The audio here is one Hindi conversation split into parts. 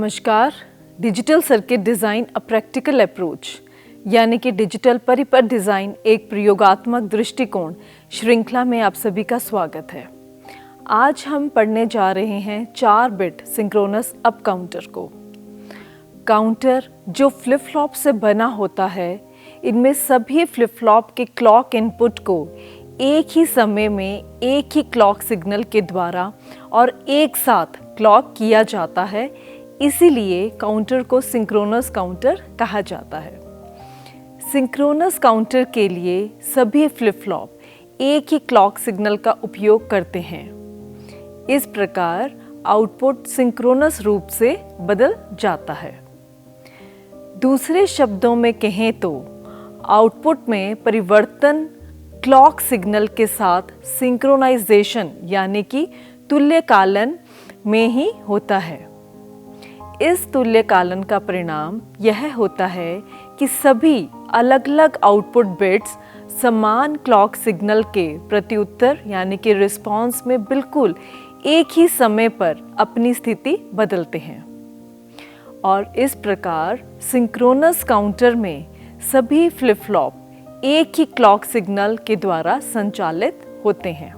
नमस्कार। Digital circuit design a practical approach यानी कि डिजिटल परिपथ डिज़ाइन एक प्रयोगात्मक दृष्टिकोण श्रृंखला में आप सभी का स्वागत है। आज हम पढ़ने जा रहे हैं 4 बिट सिंक्रोनस अप काउंटर को। काउंटर जो फ्लिप फ्लॉप से बना होता है, इनमें सभी फ्लिप फ्लॉप के क्लॉक इनपुट को एक ही समय में एक ही क्लॉक सिग्नल के द्वारा और एक साथ क्लॉक किया जाता है, इसीलिए काउंटर को सिंक्रोनस काउंटर कहा जाता है। सिंक्रोनस काउंटर के लिए सभी फ्लिप फ्लॉप एक ही क्लॉक सिग्नल का उपयोग करते हैं। इस प्रकार आउटपुट सिंक्रोनस रूप से बदल जाता है। दूसरे शब्दों में कहें तो आउटपुट में परिवर्तन क्लॉक सिग्नल के साथ सिंक्रोनाइजेशन यानी कि तुल्यकालन में ही होता है। इस तुल्यकालन का परिणाम यह होता है कि सभी अलग अलग आउटपुट बिट्स समान क्लॉक सिग्नल के प्रत्युत्तर यानी कि रिस्पॉन्स में बिल्कुल एक ही समय पर अपनी स्थिति बदलते हैं और इस प्रकार सिंक्रोनस काउंटर में सभी फ्लिप फ्लॉप एक ही क्लॉक सिग्नल के द्वारा संचालित होते हैं।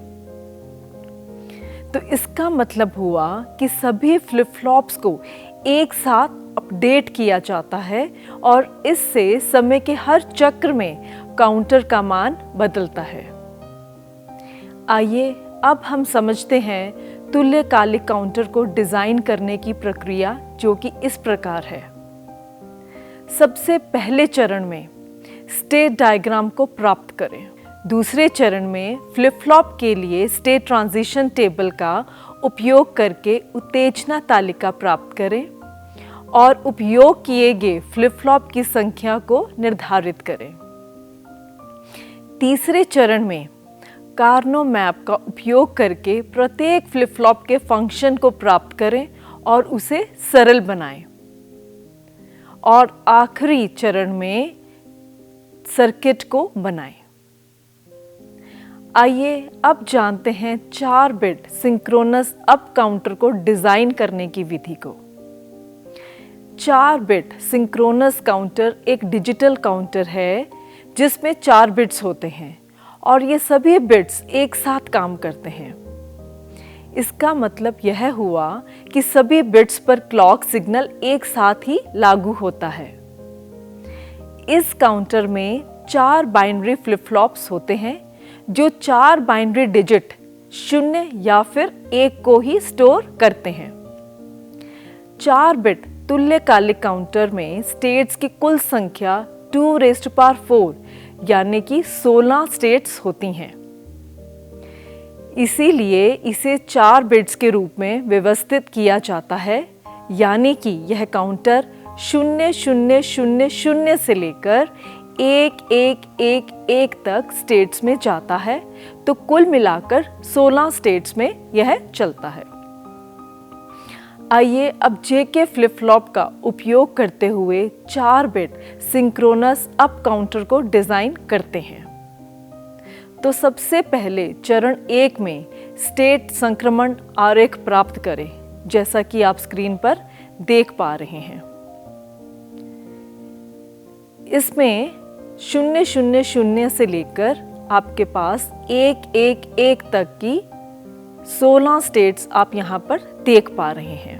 तो इसका मतलब हुआ कि सभी फ्लिप फ्लॉप्स को एक साथ अपडेट किया जाता है और इससे समय के हर चक्र में काउंटर का मान बदलता है। आइए अब हम समझते हैं तुल्यकालिक काउंटर को डिजाइन करने की प्रक्रिया, जो कि इस प्रकार है। सबसे पहले चरण में स्टेट डायग्राम को प्राप्त करें। दूसरे चरण में फ्लिप फ्लॉप के लिए स्टेट ट्रांजिशन टेबल का उपयोग करके उत्तेजना तालिका प्राप्त करें और उपयोग किए गए फ्लिप फ्लॉप की संख्या को निर्धारित करें। तीसरे चरण में कार्नो मैप का उपयोग करके प्रत्येक फ्लिप फ्लॉप के फंक्शन को प्राप्त करें और उसे सरल बनाएं। और आखिरी चरण में सर्किट को बनाएं। आइए अब जानते हैं 4 बिट सिंक्रोनस अप काउंटर को डिजाइन करने की विधि को। 4 बिट सिंक्रोनस काउंटर एक डिजिटल काउंटर है जिसमें 4 बिट्स होते हैं और ये सभी बिट्स एक साथ काम करते हैं। इसका मतलब यह हुआ कि सभी बिट्स पर क्लॉक सिग्नल एक साथ ही लागू होता है। इस काउंटर में 4 बाइनरी फ्लिप फ्लॉप्स होते हैं जो 4 बाइनरी डिजिट 0 या फिर 1 को ही स्टोर करते हैं। 4 बिट तुल्यकालिक काउंटर में स्टेट्स की कुल संख्या 2⁴ यानी कि 16 स्टेट्स होती हैं। इसीलिए इसे 4 बिट्स के रूप में व्यवस्थित किया जाता है, यानी कि यह काउंटर 0000 से लेकर 1111 तक स्टेट्स में जाता है, तो कुल मिलाकर 16 स्टेट्स में यह चलता है। आइए अब जेके फ्लिप फ्लॉप का उपयोग करते हुए 4 बिट सिंक्रोनस अप काउंटर को डिजाइन करते हैं। तो सबसे पहले चरण 1 में स्टेट संक्रमण आरेख प्राप्त करें, जैसा कि आप स्क्रीन पर देख पा रहे हैं। इसमें 000 से लेकर आपके पास 111 तक की 16 स्टेट्स आप यहाँ पर देख पा रहे हैं।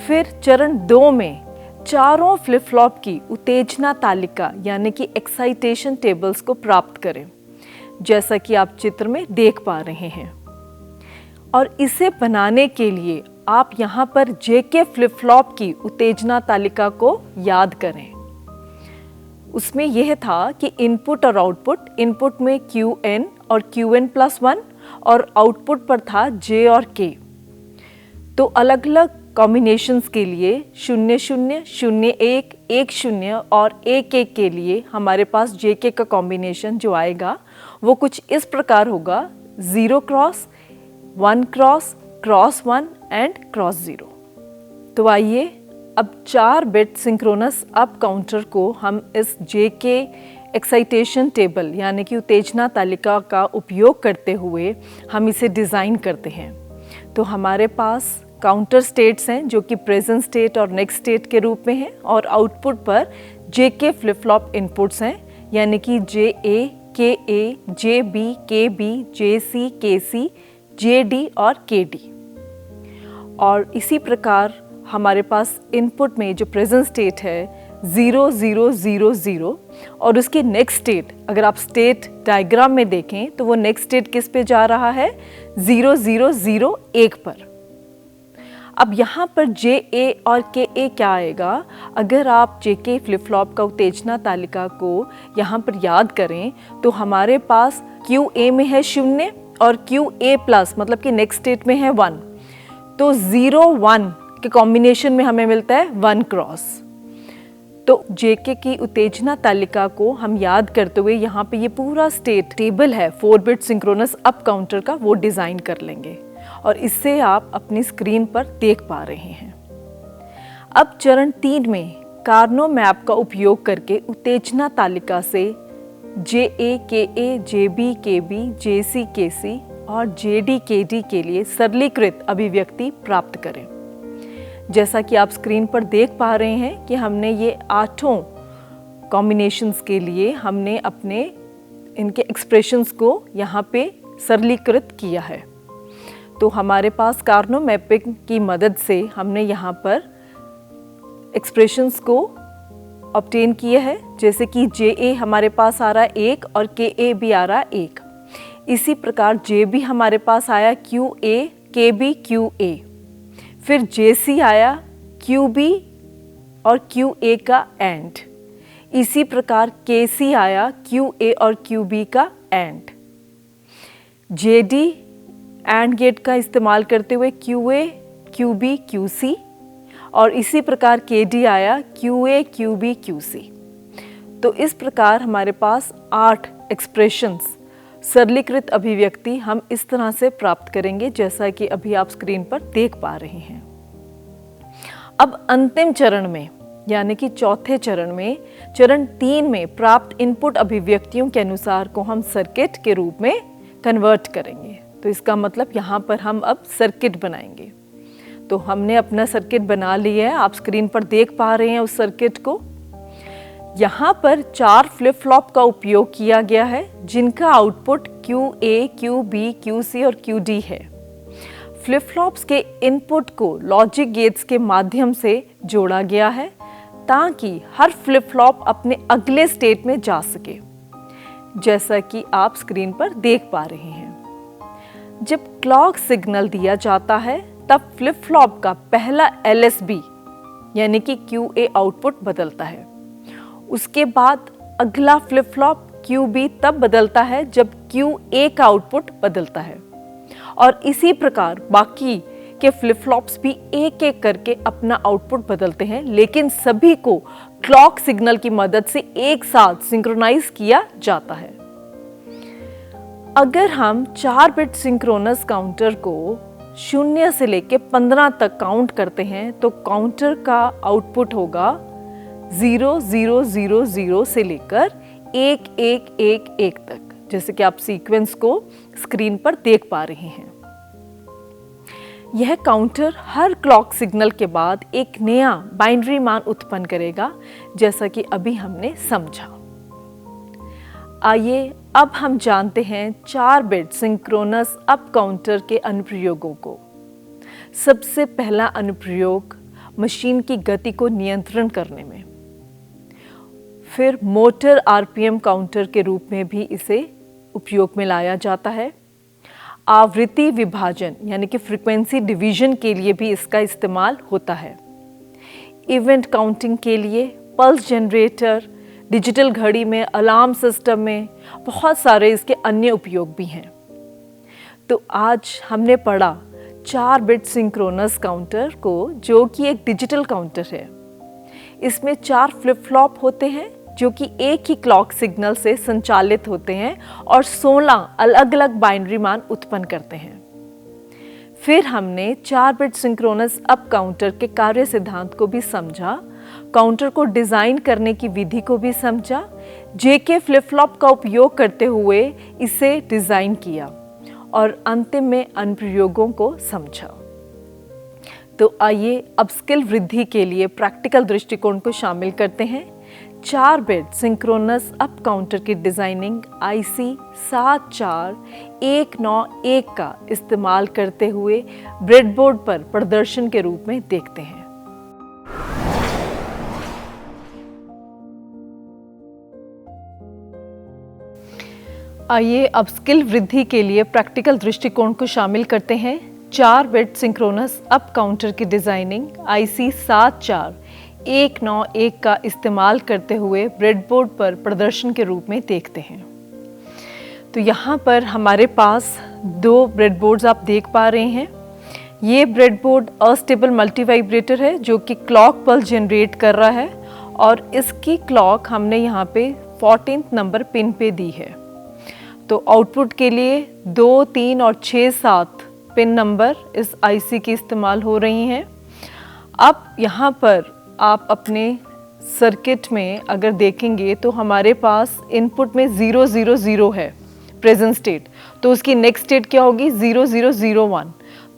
फिर चरण 2 में चारों फ्लिप फ्लॉप की उत्तेजना तालिका यानी कि एक्साइटेशन टेबल्स को प्राप्त करें, जैसा कि आप चित्र में देख पा रहे हैं। और इसे बनाने के लिए आप यहाँ पर जेके फ्लिप फ्लॉप की उत्तेजना तालिका को याद करें। उसमें यह था कि इनपुट और आउटपुट, इनपुट में Qn और Qn+1 और आउटपुट पर था J और K। तो अलग अलग कॉम्बिनेशंस के लिए 00, 01, 10 और 11 के लिए हमारे पास JK का कॉम्बिनेशन जो आएगा वो कुछ इस प्रकार होगा: 0 cross, 1 cross, cross 1 and cross 0। तो आइए अब 4 बिट सिंक्रोनस अप काउंटर को हम इस JK एक्साइटेशन टेबल यानी कि उत्तेजना तालिका का उपयोग करते हुए हम इसे डिज़ाइन करते हैं। तो हमारे पास काउंटर स्टेट्स हैं जो कि प्रेजेंट स्टेट और नेक्स्ट स्टेट के रूप में हैं, और आउटपुट पर JK फ्लिप फ्लॉप इनपुट्स हैं, यानी कि JA, KA, JB, KB, JC, KC, JD और KD। और इसी प्रकार हमारे पास इनपुट में जो प्रेजेंट स्टेट है 0 0 0 0, और उसकी नेक्स्ट स्टेट अगर आप स्टेट डायग्राम में देखें तो वो नेक्स्ट स्टेट किस पे जा रहा है, 0 0 0 1 पर। अब यहाँ पर JA और KA क्या आएगा, अगर आप JK फ्लिप फ्लॉप का उत्तेजना तालिका को यहाँ पर याद करें तो हमारे पास QA में है 0 और QA प्लस मतलब कि नेक्स्ट स्टेट में है 1, तो 0 1 के कॉम्बिनेशन में हमें मिलता है 1 क्रॉस। तो JK की उत्तेजना तालिका को हम याद करते हुए यहाँ पे ये पूरा स्टेट टेबल है 4 बिट सिंक्रोनस अप काउंटर का, वो डिज़ाइन कर लेंगे और इससे आप अपनी स्क्रीन पर देख पा रहे हैं। अब चरण 3 में कार्नो मैप का उपयोग करके उत्तेजना तालिका से JA, KA, JB, KB, JC, KC और JD, KD के लिए सरलीकृत अभिव्यक्ति प्राप्त करें। जैसा कि आप स्क्रीन पर देख पा रहे हैं कि हमने ये 8 कॉम्बिनेशंस के लिए हमने अपने इनके एक्सप्रेशंस को यहाँ पे सरलीकृत किया है। तो हमारे पास कार्नो मैपिंग की मदद से हमने यहाँ पर एक्सप्रेशंस को ऑब्टेन किया है, जैसे कि JA हमारे पास आ रहा है 1 और KA भी आ रहा है 1। इसी प्रकार JB हमारे पास आया QA, KB, QA, फिर JC आया QB और QA का एंड। इसी प्रकार KC आया QA और QB का एंड। JD एंड गेट का इस्तेमाल करते हुए QA, QB, QC, और इसी प्रकार KD आया QA, QB, QC। तो इस प्रकार हमारे पास 8 एक्सप्रेशंस सरलीकृत अभिव्यक्ति हम इस तरह से प्राप्त करेंगे जैसा कि अभी आप स्क्रीन पर देख पा रहे हैं। अब अंतिम चरण में यानी कि चौथे चरण में, चरण 3 में प्राप्त इनपुट अभिव्यक्तियों के अनुसार को हम सर्किट के रूप में कन्वर्ट करेंगे। तो इसका मतलब यहाँ पर हम अब सर्किट बनाएंगे। तो हमने अपना सर्किट बना लिया है, आप स्क्रीन पर देख पा रहे हैं उस सर्किट को। यहाँ पर 4 फ्लिप फ्लॉप का उपयोग किया गया है जिनका आउटपुट QA, QB, QC और QD है। फ्लिप फ्लॉप्स के इनपुट को लॉजिक गेट्स के माध्यम से जोड़ा गया है ताकि हर फ्लिप फ्लॉप अपने अगले स्टेट में जा सके, जैसा कि आप स्क्रीन पर देख पा रहे हैं। जब क्लॉक सिग्नल दिया जाता है तब फ्लिप फ्लॉप का पहला LSB यानी कि QA आउटपुट बदलता है। उसके बाद अगला फ्लिप फ्लॉप QB तब बदलता है जब QA का आउटपुट बदलता है, और इसी प्रकार बाकी के फ्लिप फ्लॉप्स भी एक एक करके अपना आउटपुट बदलते हैं, लेकिन सभी को क्लॉक सिग्नल की मदद से एक साथ सिंक्रोनाइज किया जाता है। अगर हम 4 बिट सिंक्रोनस काउंटर को 0 से लेकर 15 तक काउंट करते हैं तो काउंटर का आउटपुट होगा 0 0 0 0 से लेकर 1 1 1 1 तक, जैसे कि आप सीक्वेंस को स्क्रीन पर देख पा रहे हैं। यह काउंटर हर क्लॉक सिग्नल के बाद एक नया बाइनरी मान उत्पन्न करेगा, जैसा कि अभी हमने समझा। आइए अब हम जानते हैं 4 बिट सिंक्रोनस अप काउंटर के अनुप्रयोगों को। सबसे पहला अनुप्रयोग मशीन की गति को नियंत्रण करने में, फिर मोटर RPM काउंटर के रूप में भी इसे उपयोग में लाया जाता है। आवृत्ति विभाजन यानी कि फ्रीक्वेंसी डिवीजन के लिए भी इसका इस्तेमाल होता है। इवेंट काउंटिंग के लिए, पल्स जनरेटर, डिजिटल घड़ी में, अलार्म सिस्टम में बहुत सारे इसके अन्य उपयोग भी हैं। तो आज हमने पढ़ा 4 बिट सिंक्रोनस काउंटर को, जो कि एक डिजिटल काउंटर है। इसमें 4 फ्लिप फ्लॉप होते हैं जो कि एक ही क्लॉक सिग्नल से संचालित होते हैं और 16 अलग अलग बाइनरी मान उत्पन्न करते हैं। फिर हमने 4 बिट सिंक्रोनस अप काउंटर के कार्य सिद्धांत को भी समझा, काउंटर को डिज़ाइन करने की विधि को भी समझा, JK फ्लिप फ्लॉप का उपयोग करते हुए इसे डिज़ाइन किया और अंतिम में अनुप्रयोगों को समझा। तो आइए अब स्किल वृद्धि के लिए प्रैक्टिकल दृष्टिकोण को शामिल करते हैं। 4 बिट सिंक्रोनस अप काउंटर की डिजाइनिंग IC 74191 का इस्तेमाल करते हुए ब्रेडबोर्ड पर प्रदर्शन के रूप में देखते हैं। आइए अब स्किल वृद्धि के लिए प्रैक्टिकल दृष्टिकोण को शामिल करते हैं। 4 बिट सिंक्रोनस अप काउंटर की डिजाइनिंग IC 74191 का इस्तेमाल करते हुए ब्रेडबोर्ड पर प्रदर्शन के रूप में देखते हैं। तो यहाँ पर हमारे पास 2 ब्रेडबोर्ड्स आप देख पा रहे हैं। ये ब्रेडबोर्ड अस्टेबल मल्टीवाइब्रेटर है जो कि क्लॉक पल्स जनरेट कर रहा है और इसकी क्लॉक हमने यहाँ पे 14th नंबर पिन पे दी है। तो आउटपुट के लिए 2, 3 और 6, 7 पिन नंबर इस IC की इस्तेमाल हो रही हैं। अब यहाँ पर आप अपने सर्किट में अगर देखेंगे तो हमारे पास इनपुट में 0 0 0 है प्रेजेंट स्टेट, तो उसकी नेक्स्ट स्टेट क्या होगी 0 0 0 1।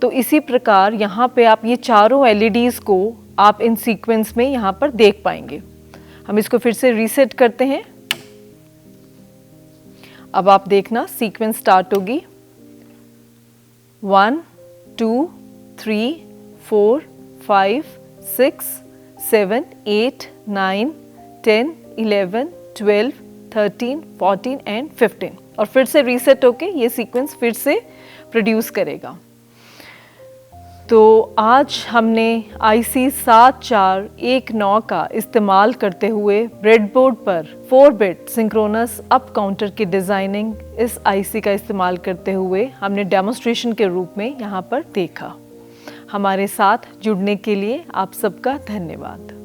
तो इसी प्रकार यहाँ पे आप ये चारों LEDs को आप इन सीक्वेंस में यहाँ पर देख पाएंगे। हम इसको फिर से रीसेट करते हैं। अब आप देखना सीक्वेंस स्टार्ट होगी 1 2 3 4 5 6 7 8 9 10 11 12 13 14 एंड 15 और फिर से रीसेट होके ये सीक्वेंस फिर से प्रोड्यूस करेगा। तो आज हमने IC 7419 का इस्तेमाल करते हुए ब्रेडबोर्ड पर 4 बिट सिंक्रोनस अप काउंटर की डिज़ाइनिंग इस IC का इस्तेमाल करते हुए हमने डेमोन्स्ट्रेशन के रूप में यहाँ पर देखा। हमारे साथ जुड़ने के लिए आप सबका धन्यवाद।